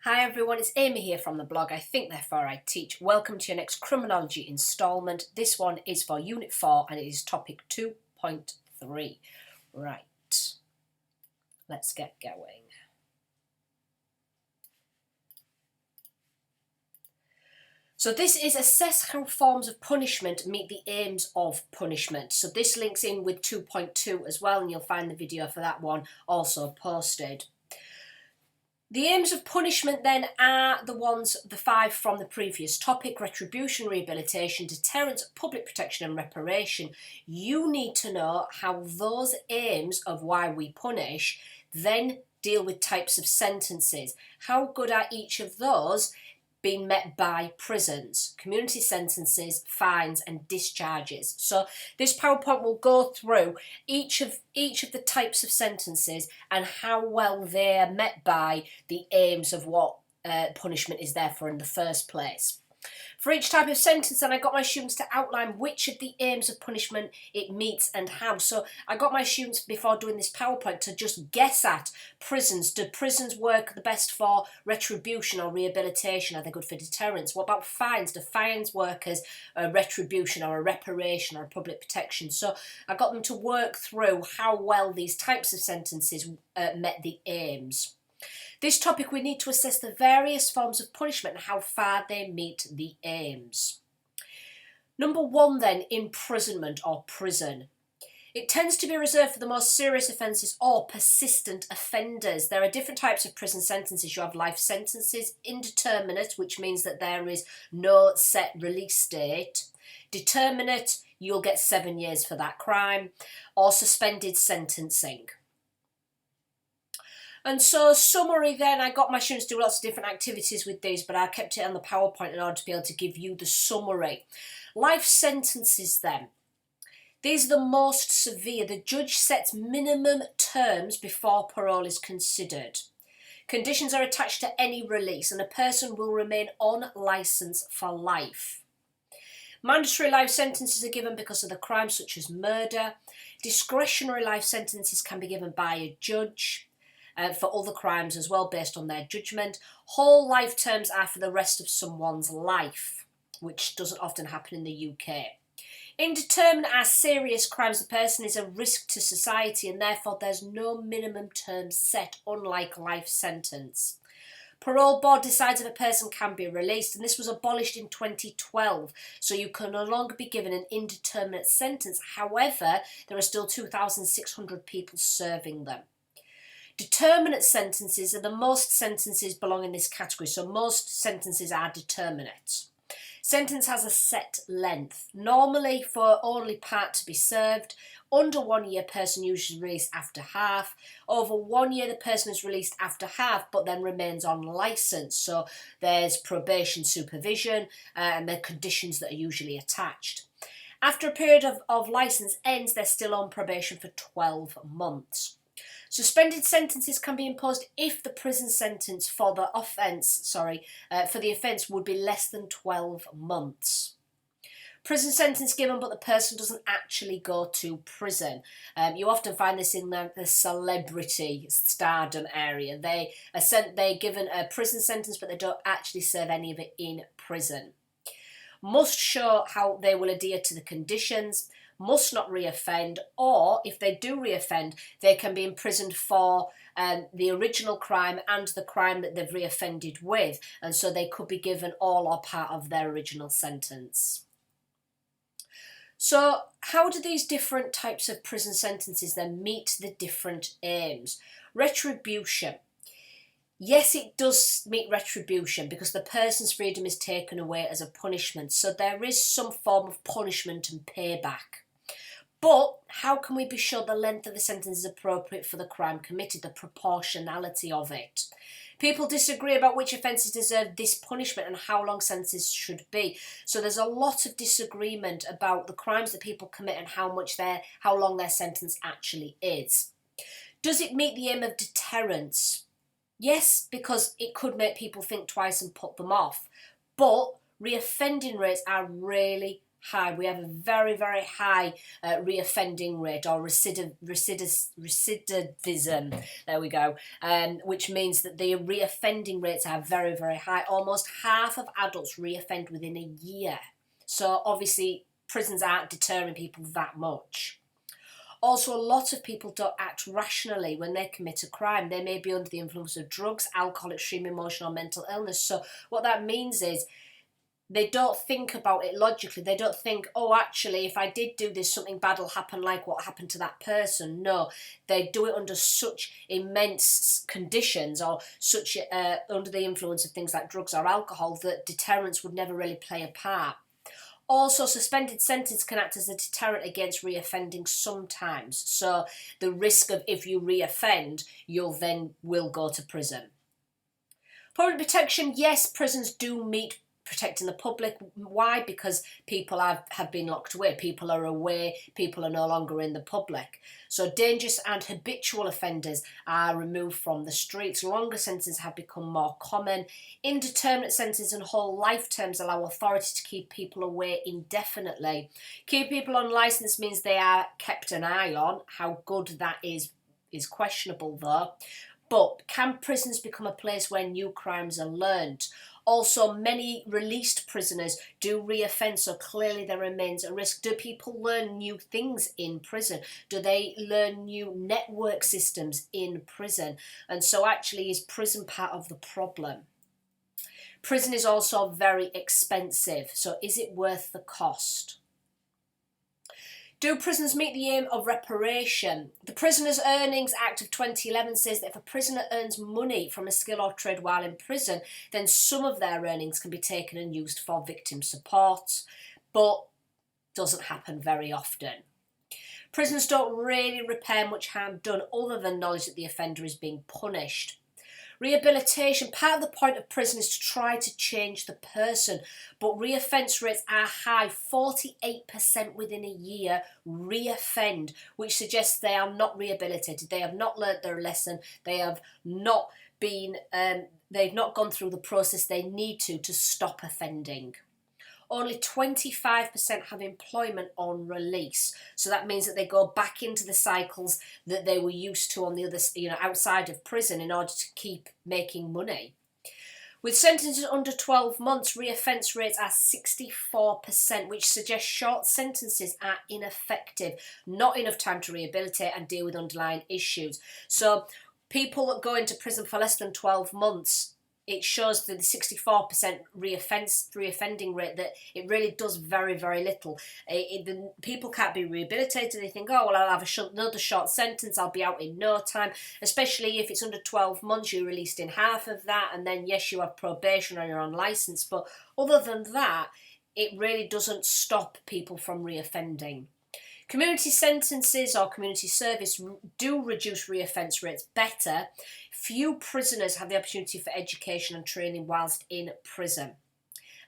Hi everyone, it's Amy here from the blog I Think Therefore I Teach. Welcome to your next Criminology instalment. This one is for Unit 4 and it is topic 2.3. Right, let's get going. So this is assess how forms of punishment meet the aims of punishment. So this links in with 2.2 as well, and you'll find the video for that one also posted. The aims of punishment then are the five from the previous topic: retribution, rehabilitation, deterrence, public protection and reparation. You need to know how those aims of why we punish then deal with types of sentences. How good are each of those being met by prisons, community sentences, fines and discharges? So this PowerPoint will go through each of the types of sentences and how well they're met by the aims of what punishment is there for in the first place. For each type of sentence, and I got my students to outline which of the aims of punishment it meets and how. So I got my students, before doing this PowerPoint, to just guess at prisons. Do prisons work the best for retribution or rehabilitation? Are they good for deterrence? What about fines? Do fines work as a retribution or a reparation or a public protection? So I got them to work through how well these types of sentences met the aims. This topic, we need to assess the various forms of punishment and how far they meet the aims. Number one then, imprisonment or prison. It tends to be reserved for the most serious offences or persistent offenders. There are different types of prison sentences. You have life sentences, indeterminate, which means that there is no set release date. Determinate, you'll get 7 years for that crime, or suspended sentencing. And so summary then, I got my students to do lots of different activities with these, but I kept it on the PowerPoint in order to be able to give you the summary. Life sentences then. These are the most severe. The judge sets minimum terms before parole is considered. Conditions are attached to any release and a person will remain on licence for life. Mandatory life sentences are given because of the crimes such as murder. Discretionary life sentences can be given by a judge for other crimes as well, based on their judgment. Whole life terms are for the rest of someone's life, which doesn't often happen in the UK. Indeterminate are serious crimes. The person is a risk to society and therefore there's no minimum term set, unlike life sentence. Parole board decides if a person can be released, and this was abolished in 2012, so you can no longer be given an indeterminate sentence. However, there are still 2,600 people serving them. Determinate sentences are the most sentences belong in this category, so most sentences are determinate. Sentence has a set length, normally for only part to be served. Under 1 year, person usually released after half. Over 1 year, the person is released after half, but then remains on licence. So there's probation supervision and the conditions that are usually attached. After a period of licence ends, they're still on probation for 12 months. Suspended sentences can be imposed if the prison sentence for the offence, would be less than 12 months. Prison sentence given, but the person doesn't actually go to prison. You often find this in the celebrity stardom area. They're given a prison sentence, but they don't actually serve any of it in prison. Must show how they will adhere to the conditions. Must not reoffend, or if they do reoffend, they can be imprisoned for the original crime and the crime that they've reoffended with, and so they could be given all or part of their original sentence. So how do these different types of prison sentences then meet the different aims? Retribution. Yes, it does meet retribution because the person's freedom is taken away as a punishment, so there is some form of punishment and payback. But how can we be sure the length of the sentence is appropriate for the crime committed, the proportionality of it? People disagree about which offences deserve this punishment and how long sentences should be. So there's a lot of disagreement about the crimes that people commit and how long their sentence actually is. Does it meet the aim of deterrence? Yes, because it could make people think twice and put them off. But reoffending rates are really high. We have a very, very high reoffending rate, or recidivism, there we go, which means that the reoffending rates are very, very high. Almost half of adults reoffend within a year. So obviously prisons aren't deterring people that much. Also, a lot of people don't act rationally when they commit a crime. They may be under the influence of drugs, alcohol, extreme emotional or mental illness. So what that means is they don't think about it logically. They don't think, oh, actually, if I did do this, something bad will happen like what happened to that person. No, they do it under such immense conditions, or such under the influence of things like drugs or alcohol, that deterrence would never really play a part. Also, suspended sentence can act as a deterrent against reoffending sometimes. So the risk of, if you reoffend, you'll then will go to prison. Public protection, yes, prisons do meet protecting the public. Why? Because people have been locked away. People are away. People are no longer in the public. So dangerous and habitual offenders are removed from the streets. Longer sentences have become more common. Indeterminate sentences and whole life terms allow authority to keep people away indefinitely. Keep people on licence means they are kept an eye on. How good that is questionable though. But can prisons become a place where new crimes are learned? Also, many released prisoners do reoffend, so clearly there remains a risk. Do people learn new things in prison? Do they learn new network systems in prison? And so actually, is prison part of the problem? Prison is also very expensive, so is it worth the cost? Do prisons meet the aim of reparation? The Prisoners' Earnings Act of 2011 says that if a prisoner earns money from a skill or trade while in prison, then some of their earnings can be taken and used for victim support, but doesn't happen very often. Prisons don't really repair much harm done other than knowledge that the offender is being punished. Rehabilitation, part of the point of prison is to try to change the person, but reoffence rates are high. 48% within a year reoffend, which suggests they are not rehabilitated. They have not learnt their lesson. They have not been, they've not gone through the process they need to stop offending. Only 25% have employment on release. So that means that they go back into the cycles that they were used to on the other, outside of prison in order to keep making money. With sentences under 12 months, reoffence rates are 64%, which suggests short sentences are ineffective, not enough time to rehabilitate and deal with underlying issues. So people that go into prison for less than 12 months, it shows that the 64% reoffending rate that it really does very, very little. The people can't be rehabilitated. They think, oh, well, I'll have another short sentence, I'll be out in no time. Especially if it's under 12 months, you're released in half of that, and then, yes, you have probation or you're on licence. But other than that, it really doesn't stop people from reoffending. Community sentences or community service do reduce reoffence rates better. Few prisoners have the opportunity for education and training whilst in prison.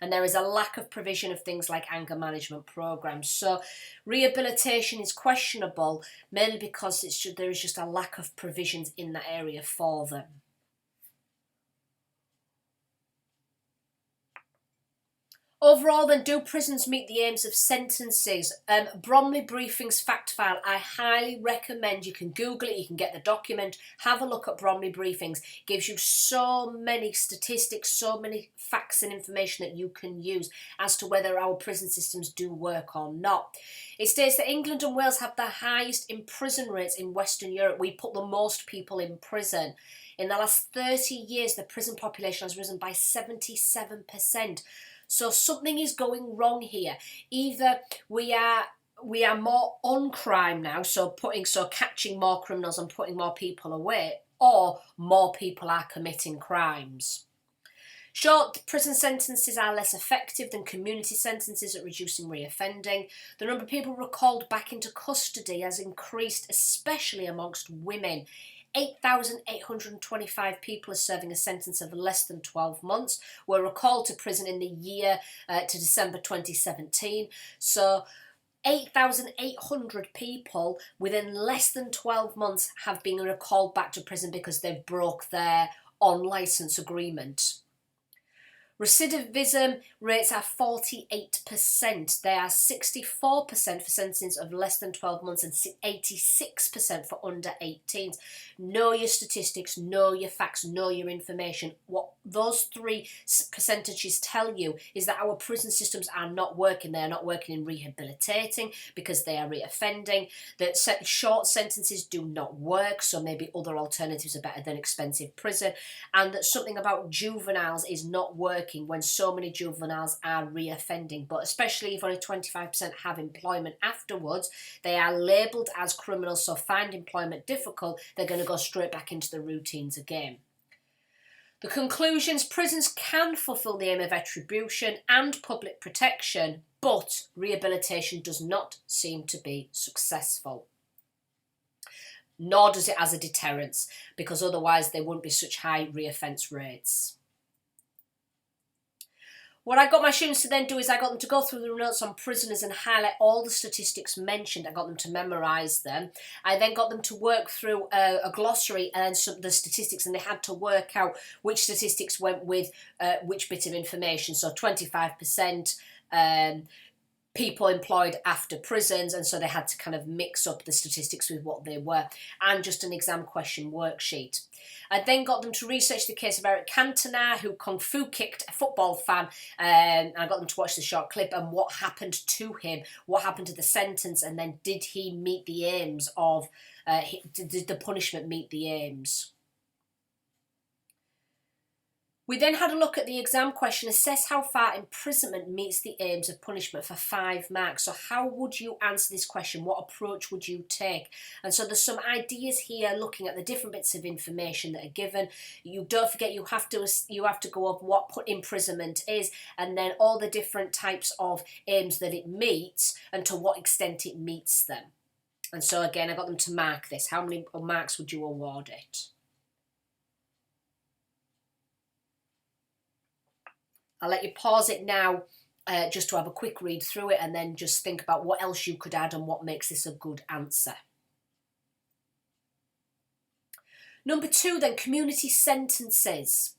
And there is a lack of provision of things like anger management programs. So rehabilitation is questionable, mainly because there is just a lack of provisions in that area for them. Overall, then, do prisons meet the aims of sentences? Bromley Briefings fact file, I highly recommend. You can Google it, you can get the document, have a look at Bromley Briefings. It gives you so many statistics, so many facts and information that you can use as to whether our prison systems do work or not. It states that England and Wales have the highest imprisonment rates in Western Europe. We put the most people in prison. In the last 30 years, the prison population has risen by 77%. So something is going wrong here. Either we are more on crime now, so catching more criminals and putting more people away, or more people are committing crimes. Short prison sentences are less effective than community sentences at reducing reoffending. The number of people recalled back into custody has increased, especially amongst women. 8,825 people are serving a sentence of less than 12 months were recalled to prison in the year to December 2017. So 8,800 people within less than 12 months have been recalled back to prison because they've broke their on-licence agreement. Recidivism rates are 48%. They are 64% for sentences of less than 12 months and 86% for under 18s. Know your statistics, know your facts, know your information. What those three percentages tell you is that our prison systems are not working. They are not working in rehabilitating because they are reoffending. That short sentences do not work, so maybe other alternatives are better than expensive prison. And that something about juveniles is not working when so many juveniles are reoffending, but especially if only 25% have employment afterwards, they are labelled as criminals, so find employment difficult, they're going to go straight back into the routines again. The conclusions: prisons can fulfil the aim of retribution and public protection, but rehabilitation does not seem to be successful. Nor does it as a deterrence, because otherwise there wouldn't be such high reoffence rates. What I got my students to then do is I got them to go through the notes on prisoners and highlight all the statistics mentioned. I got them to memorise them. I then got them to work through a glossary and the statistics, and they had to work out which statistics went with which bit of information. So 25% people employed after prisons, and so they had to kind of mix up the statistics with what they were, and just an exam question worksheet. I then got them to research the case of Eric Cantona, who kung fu kicked a football fan, and I got them to watch the short clip and what happened to him, what happened to the sentence, and then did he meet the aims of, did the punishment meet the aims? We then had a look at the exam question, assess how far imprisonment meets the aims of punishment for 5 marks. So how would you answer this question? What approach would you take? And so there's some ideas here looking at the different bits of information that are given. You don't forget you have to go up what imprisonment is, and then all the different types of aims that it meets and to what extent it meets them. And so again, I got them to mark this. How many marks would you award it? I'll let you pause it now just to have a quick read through it, and then just think about what else you could add and what makes this a good answer. Number 2 then, community sentences.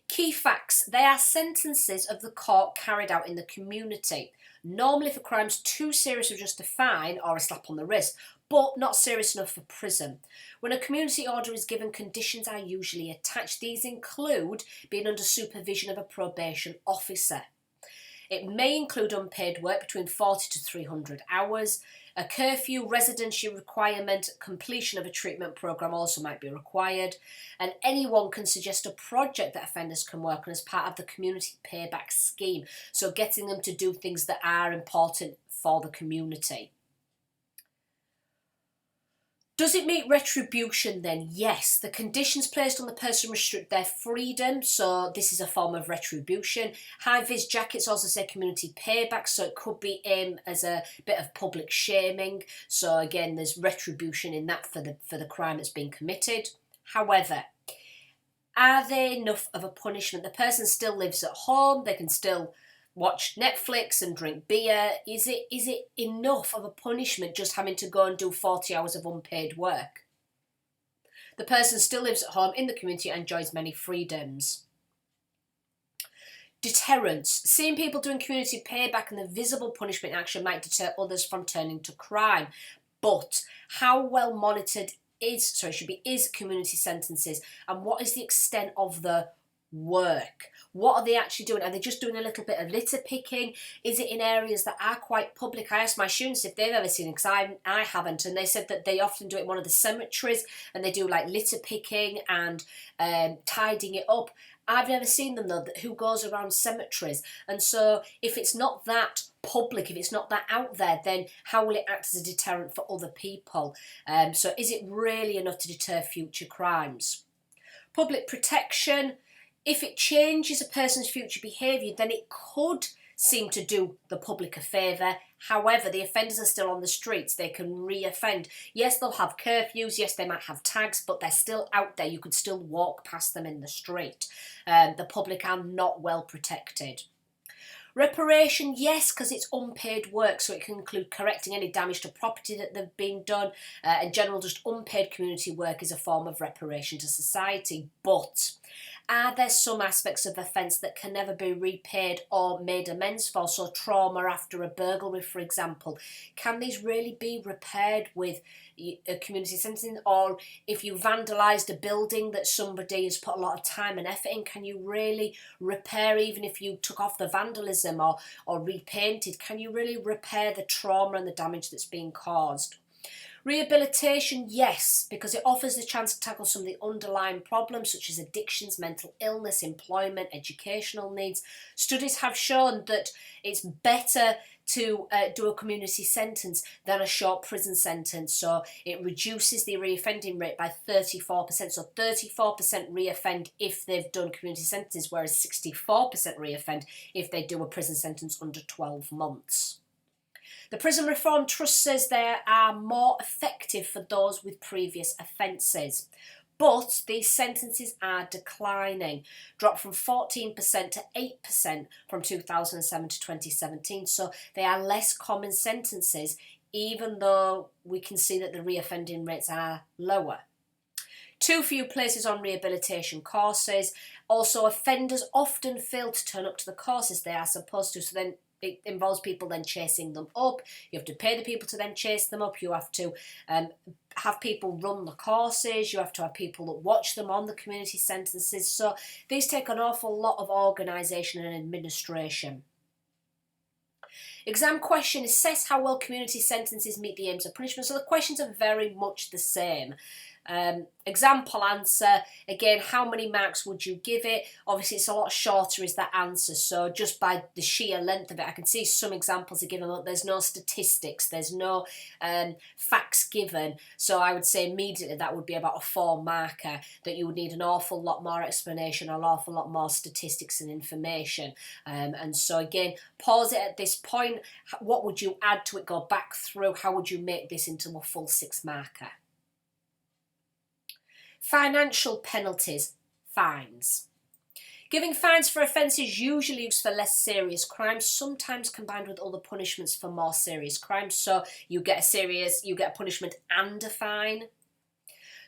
Key facts: they are sentences of the court carried out in the community, normally for crimes too serious for just a fine or a slap on the wrist, but not serious enough for prison. When a community order is given, conditions are usually attached. These include being under supervision of a probation officer. It may include unpaid work between 40 to 300 hours. A curfew, residency requirement, completion of a treatment programme also might be required. And anyone can suggest a project that offenders can work on as part of the community payback scheme. So getting them to do things that are important for the community. Does it meet retribution then? Yes. The conditions placed on the person restrict their freedom, so this is a form of retribution. High-vis jackets also say community payback, so it could be aimed as a bit of public shaming. So again, there's retribution in that for the crime that's been committed. However, are they enough of a punishment? The person still lives at home, they can still watch Netflix and drink beer. Is it enough of a punishment just having to go and do 40 hours of unpaid work? The person still lives at home in the community and enjoys many freedoms. Deterrence. Seeing people doing community payback and the visible punishment action might deter others from turning to crime. But how well monitored is community sentences, and what is the extent of the work? What are they actually doing? Are they just doing a little bit of litter picking? Is it in areas that are quite public? I asked my students if they've ever seen it, because I haven't, and they said that they often do it in one of the cemeteries, and they do like litter picking and tidying it up. I've never seen them though, who goes around cemeteries. And so if it's not that public, if it's not that out there, then how will it act as a deterrent for other people? So is it really enough to deter future crimes? Public protection. If it changes a person's future behaviour, then it could seem to do the public a favour. However, the offenders are still on the streets. They can re-offend. Yes, they'll have curfews. Yes, they might have tags, but they're still out there. You could still walk past them in the street. The public are not well protected. Reparation, yes, because it's unpaid work, so it can include correcting any damage to property that they've been done. In general, just unpaid community work is a form of reparation to society. But Are there some aspects of offence that can never be repaid or made amends for? So trauma after a burglary, for example. Can these really be repaired with a community sentencing? Or if you vandalised a building that somebody has put a lot of time and effort in, can you really repair, even if you took off the vandalism or repainted, can you really repair the trauma and the damage that's been caused? Rehabilitation, yes, because it offers the chance to tackle some of the underlying problems such as addictions, mental illness, employment, educational needs. Studies have shown that it's better to do a community sentence than a short prison sentence. So it reduces the reoffending rate by 34%. So 34% reoffend if they've done community sentences, whereas 64% reoffend if they do a prison sentence under 12 months. The Prison Reform Trust says they are more effective for those with previous offences. But these sentences are declining, dropped from 14% to 8% from 2007 to 2017. So they are less common sentences, even though we can see that the reoffending rates are lower. Too few places on rehabilitation courses. Also, offenders often fail to turn up to the courses they are supposed to, so then it involves people then chasing them up. You have to pay the people to then chase them up. You have to have people run the courses. You have to have people that watch them on the community sentences. So these take an awful lot of organisation and administration. Exam question: assess how well community sentences meet the aims of punishment. So the questions are very much the same. Example answer, again, how many marks would you give it? Obviously it's a lot shorter is that answer, so just by the sheer length of it, I can see some examples are given, but there's no statistics, there's no facts given, so I would say immediately that would be about a 4 marker, that you would need an awful lot more explanation, an awful lot more statistics and information, and so again, pause it at this point. What would you add to it? Go back through, how would you make this into a full 6 marker? Financial penalties, fines. Giving fines for offences usually used for less serious crimes, sometimes combined with other punishments for more serious crimes. So you get a punishment and a fine.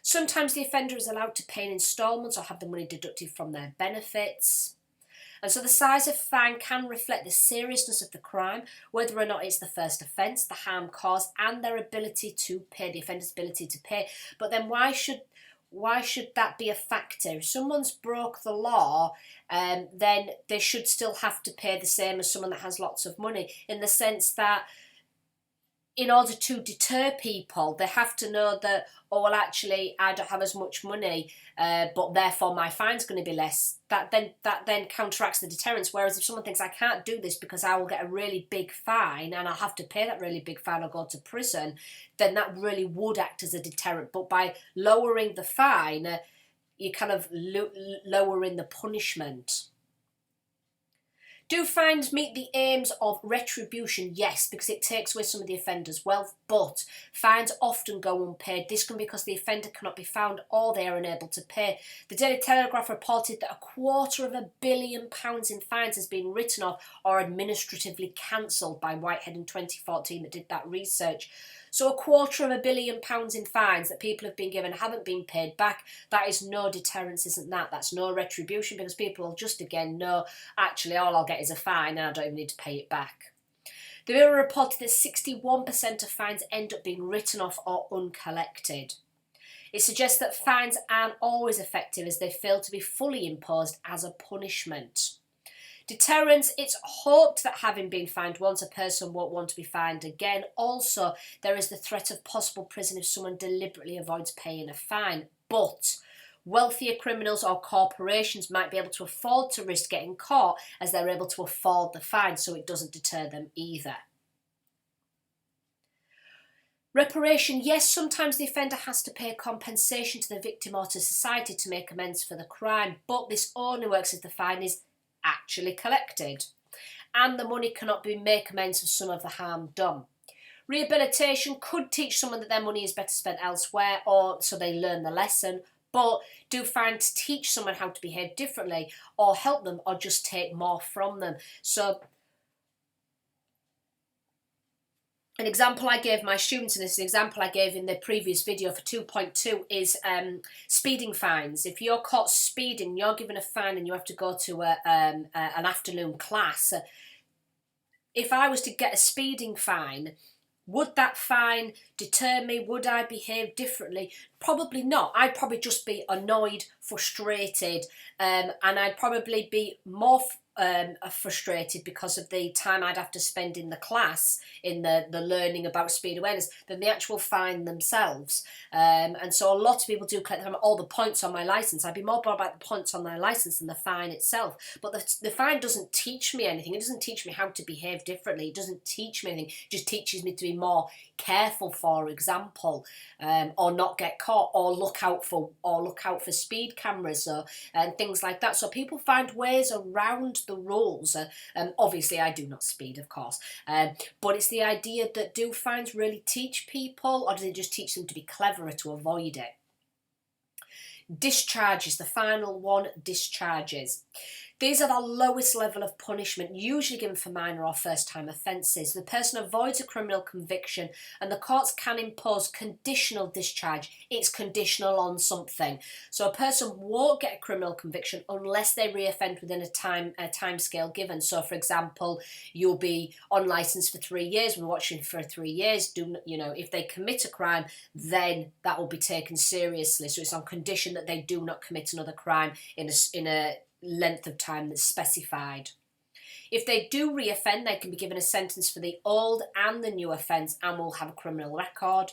Sometimes the offender is allowed to pay in instalments or have the money deducted from their benefits. And so the size of fine can reflect the seriousness of the crime, whether or not it's the first offence, the harm caused, and their ability to pay, the offender's ability to pay. But then why should that be a factor? If someone's broke the law, then they should still have to pay the same as someone that has lots of money, in the sense that in order to deter people, they have to know that, oh, well, actually, I don't have as much money, but therefore my fine's going to be less. That then counteracts the deterrence. Whereas if someone thinks, I can't do this because I will get a really big fine and I'll have to pay that really big fine or go to prison, then that really would act as a deterrent. But by lowering the fine, you're kind of lowering the punishment. Do fines meet the aims of retribution? Yes, because it takes away some of the offender's wealth, but fines often go unpaid. This can be because the offender cannot be found or they are unable to pay. The Daily Telegraph reported that £250 million in fines has been written off or administratively cancelled by Whitehead in 2014 that did that research. So £250 million in fines that people have been given haven't been paid back. That is no deterrence, isn't that? That's no retribution, because people will just again know, actually all I'll get is a fine and I don't even need to pay it back. The Mirror reported that 61% of fines end up being written off or uncollected. It suggests that fines aren't always effective as they fail to be fully imposed as a punishment. Deterrence: it's hoped that having been fined once, a person won't want to be fined again. Also, there is the threat of possible prison if someone deliberately avoids paying a fine. But wealthier criminals or corporations might be able to afford to risk getting caught as they're able to afford the fine, so it doesn't deter them either. Reparation: yes, sometimes the offender has to pay compensation to the victim or to society to make amends for the crime, but this only works if the fine is actually collected and the money cannot be make amends for some of the harm done. Rehabilitation could teach someone that their money is better spent elsewhere, or so they learn the lesson, but do fines teach someone how to behave differently or help them or just take more from them? So An example I gave my students, and this is an example I gave in the previous video for 2.2, is speeding fines. If you're caught speeding, you're given a fine and you have to go to an afternoon class. If I was to get a speeding fine, would that fine deter me? Would I behave differently? Probably not. I'd probably just be annoyed, frustrated, and I'd probably be more frustrated because of the time I'd have to spend in the class, in the learning about speed awareness, than the actual fine themselves. And so a lot of people do collect all the points on my licence. I'd be more bothered about the points on my licence than the fine itself. But the fine doesn't teach me anything. It doesn't teach me how to behave differently. It doesn't teach me anything. It just teaches me to be more careful, for example, or not get caught, or look out for speed cameras, and things like that. So people find ways around the rules. Obviously, I do not speed, of course, but it's the idea that, do fines really teach people, or do they just teach them to be cleverer to avoid it? Discharges, the final one, discharges. These are the lowest level of punishment, usually given for minor or first-time offences. The person avoids a criminal conviction and the courts can impose conditional discharge. It's conditional on something. So a person won't get a criminal conviction unless they reoffend within a time scale given. So, for example, you'll be on licence for 3 years. We're watching for 3 years. If they commit a crime, then that will be taken seriously. So it's on condition that they do not commit another crime in a length of time that's specified. If they do reoffend, they can be given a sentence for the old and the new offence and will have a criminal record.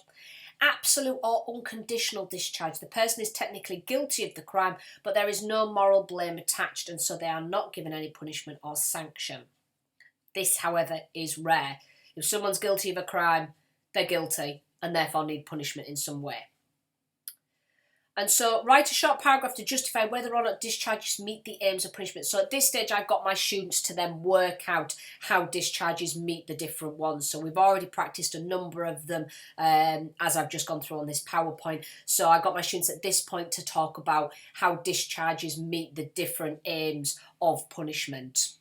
Absolute or unconditional discharge. The person is technically guilty of the crime, but there is no moral blame attached, and so they are not given any punishment or sanction. This, however, is rare. If someone's guilty of a crime, they're guilty and therefore need punishment in some way. And so write a short paragraph to justify whether or not discharges meet the aims of punishment. So at this stage, I've got my students to then work out how discharges meet the different ones. So we've already practiced a number of them as I've just gone through on this PowerPoint. So I got my students at this point to talk about how discharges meet the different aims of punishment.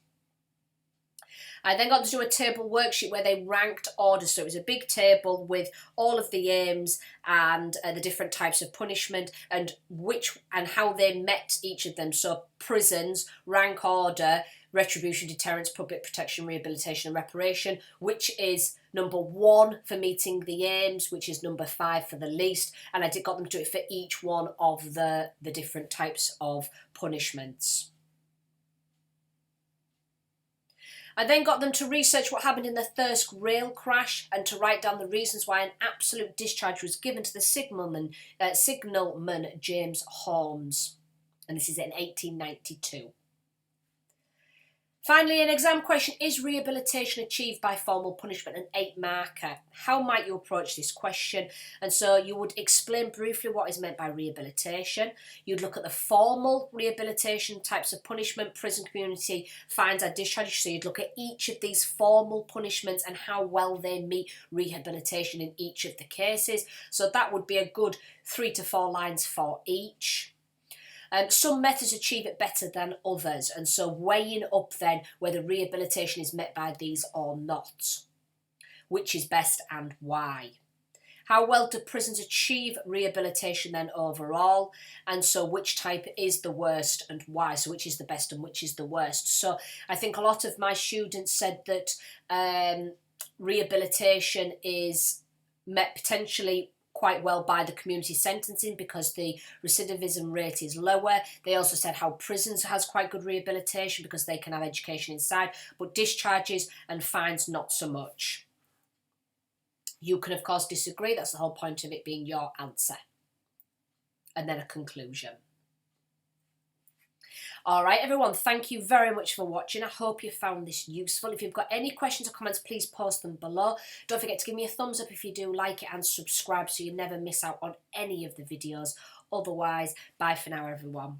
I then got to do a table worksheet where they ranked orders. So it was a big table with all of the aims and the different types of punishment and how they met each of them. So prisons, rank order, retribution, deterrence, public protection, rehabilitation and reparation, which is number 1 for meeting the aims, which is number 5 for the least. And I got them to do it for each one of the different types of punishments. I then got them to research what happened in the Thirsk rail crash and to write down the reasons why an absolute discharge was given to the signalman James Holmes. And this is in 1892. Finally, an exam question: is rehabilitation achieved by formal punishment? An 8-marker. How might you approach this question? And so you would explain briefly what is meant by rehabilitation. You'd look at the formal rehabilitation types of punishment, prison, community, fines and discharges. So you'd look at each of these formal punishments and how well they meet rehabilitation in each of the cases. So that would be a good 3 to 4 lines for each. Some methods achieve it better than others, and so weighing up then whether rehabilitation is met by these or not. Which is best and why? How well do prisons achieve rehabilitation then overall? And so which type is the worst and why? So which is the best and which is the worst? So I think a lot of my students said that rehabilitation is met potentially quite well by the community sentencing because the recidivism rate is lower. They also said how prisons has quite good rehabilitation because they can have education inside, but discharges and fines not so much. You can of course disagree, that's the whole point of it being your answer. And then a conclusion. Alright everyone, thank you very much for watching. I hope you found this useful. If you've got any questions or comments, please post them below. Don't forget to give me a thumbs up if you do like it and subscribe so you never miss out on any of the videos. Otherwise, bye for now everyone.